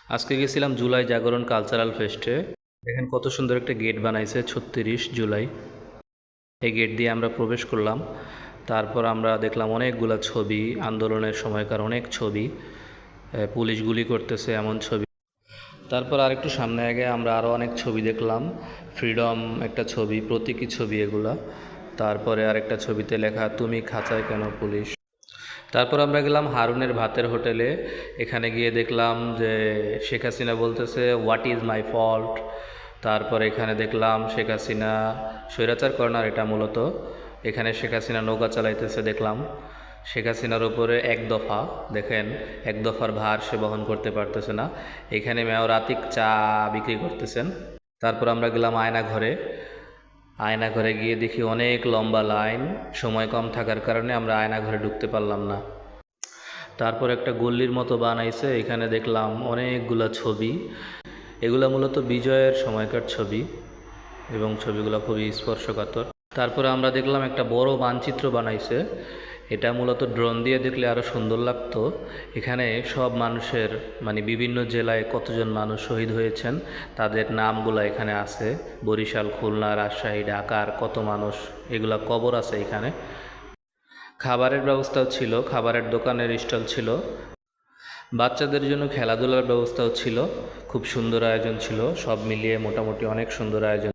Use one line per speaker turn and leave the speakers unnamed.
আজকে গেছিলাম জুলাই জাগরণ কালচারাল ফেস্টে। দেখেন কত সুন্দর একটা গেট বানাইছে ৩৬ জুলাই। এই গেট দিয়ে আমরা প্রবেশ করলাম। তারপর আমরা দেখলাম অনেকগুলা ছবি, আন্দোলনের সময়কার অনেক ছবি, পুলিশ গুলি করতেছে এমন ছবি। তারপর আরেকটু সামনে আগে আমরা আরও অনেক ছবি দেখলাম। ফ্রিডম একটা ছবি, প্রতীকী ছবি এগুলা। তারপরে আরেকটা ছবিতে লেখা তুমি খাঁচায় কেন পুলিশ। তারপর আমরা গেলাম হারুনের ভাতের হোটেলে। এখানে গিয়ে দেখলাম যে শেখ হাসিনা বলতেছে হোয়াট ইজ মাই ফল্ট। তারপর এখানে দেখলাম শেখ হাসিনা স্বৈরাচার কর্নার, এটা মূলত এখানে শেখ হাসিনা নৌকা চালাইতেছে দেখলাম। শেখ হাসিনার উপরে এক দফা, দেখেন এক দফার ভার সে বহন করতে পারতেছে না। এখানে মেয়র আতিক চা বিক্রি করতেছেন। তারপর আমরা গেলাম আয়না ঘরে। আয়না ঘরে গিয়ে দেখি অনেক লম্বা লাইন। সময় কম থাকার কারণে আমরা আয়না ঘরে ঢুকতে পারলাম না। তারপর একটা গল্লির মতো বানাইছে, এখানে দেখলাম অনেকগুলা ছবি। এগুলা মূলত বিজয়ের সময়কার ছবি এবং ছবিগুলো খুবই স্পর্শকাতর। তারপরে আমরা দেখলাম একটা বড় মানচিত্র বানাইছে। এটা মূলত ড্রোন দিয়ে দেখলে আরও সুন্দর লাগতো। এখানে সব মানুষের মানে বিভিন্ন জেলায় কতজন মানুষ শহীদ হয়েছেন তাদের নামগুলো এখানে আছে। বরিশাল, খুলনা, রাজশাহী, ঢাকার কত মানুষ, এগুলা কবর আছে এখানে। খাবারের ব্যবস্থাও ছিল, খাবারের দোকানের স্টল ছিল। বাচ্চাদের জন্য খেলাধুলার ব্যবস্থাও ছিল। খুব সুন্দর আয়োজন ছিল, সব মিলিয়ে মোটামুটি অনেক সুন্দর আয়োজন।